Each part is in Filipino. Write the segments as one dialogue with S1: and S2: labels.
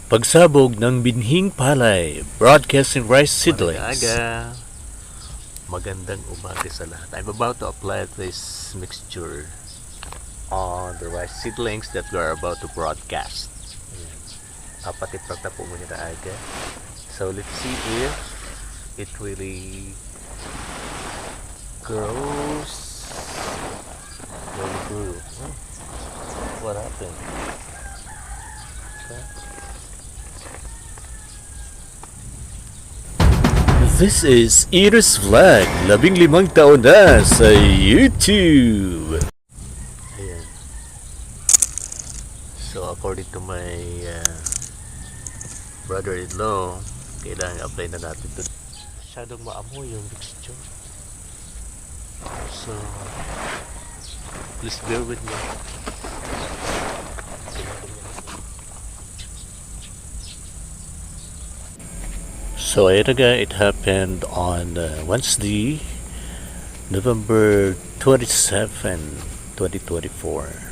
S1: Pagsabog ng binhing palay, broadcasting rice seedlings.
S2: Aga. Magandang umaga sa lahat. I'm about to apply this mixture on the rice seedlings that we are about to broadcast. Apatiprak na po muna na aga. So let's see if it really grows. Really grew. Oh, what happened? Okay.
S1: This is Eater's Vlog, 15 taon na sa YouTube.
S2: Ayan. So according to my brother-in-law, kailangan apply na natin ito. Masyadong maamoy yung mixture. So please bear with me.
S1: So ayun nga, it happened on Wednesday, November 27, 2024.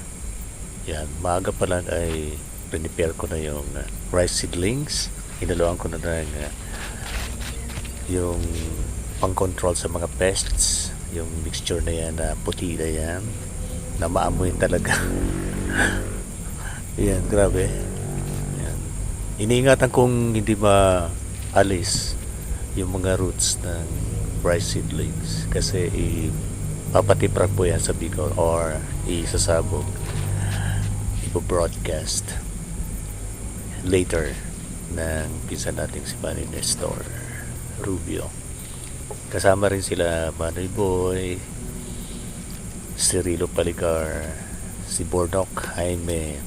S1: Yan, maaga pa lang ay prepare ko na yung rice seedlings. Hinaluan ko na ng yung pang-control sa mga pests, yung mixture na yan na puti na yan, na maamoy talaga. Yan, grabe. Yan. Iniingatan kong hindi alis yung mga roots ng rice seedlings kasi papatiprak po yan sa bigor or isasabog, ipo-broadcast later ng pinsan nating si Manny Nestor Rubio. Kasama rin sila Manoy Boy, si Rilo Palicar, si Bordok Jaime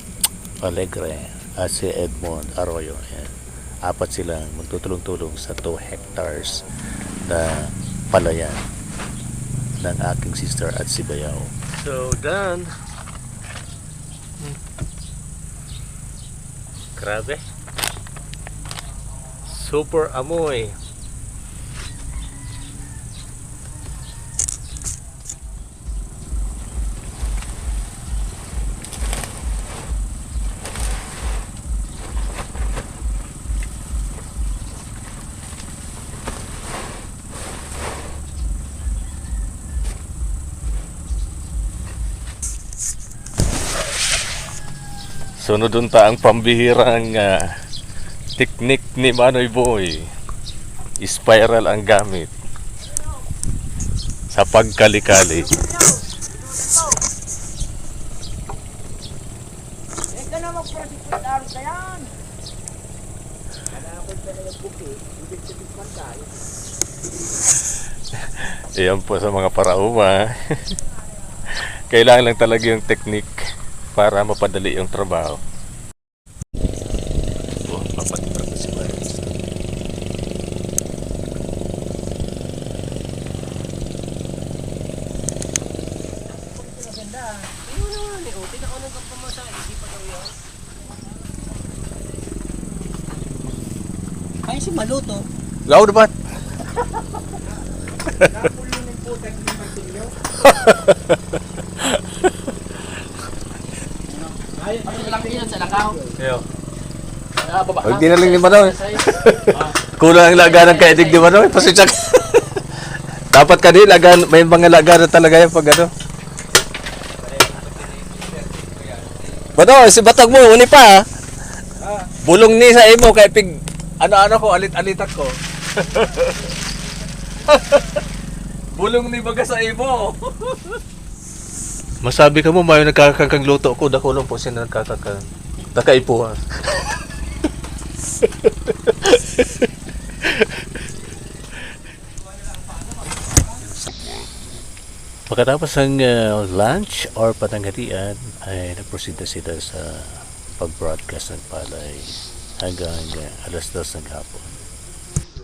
S1: Alegre at si Edmond Arroyo. Yan. Apat silang magtutulong-tulong sa 2 hectares na palayan ng aking sister at si Bayaw.
S2: So done. Grabe. Super amoy. Sunod unta ang pambihirang teknik ni Manoy Boy. Spiral ang gamit sa pagkali-kali. Iyan po sa mga parauma. Kailangan lang talaga yung teknik para mapadali yung trabaho. Oh, papatiprak na si Miles.
S3: Kaya si maluto.
S2: Gaw na ba't? Huwag di na lang ni Manoy. Kulang ang laga ng kaidig ni Manoy. Pasensya ka. Dapat ka din, may mga laga na talaga yan pag ano. Manoy, si Batag mo, uni pa ha. Bulong ni sa imo kay pig ano-ano ko, alit-alitak ko. Bulong ni baga sa imo. Masabi ka mo, mayo nagkakakang luto ko. Dakulong po siya nagkakakang. Takaipuhan.
S1: Pagkatapos ng lunch or patanghalian ay nag-proceed na sila sa pag-broadcast ng palay hanggang alas 2 ng hapon.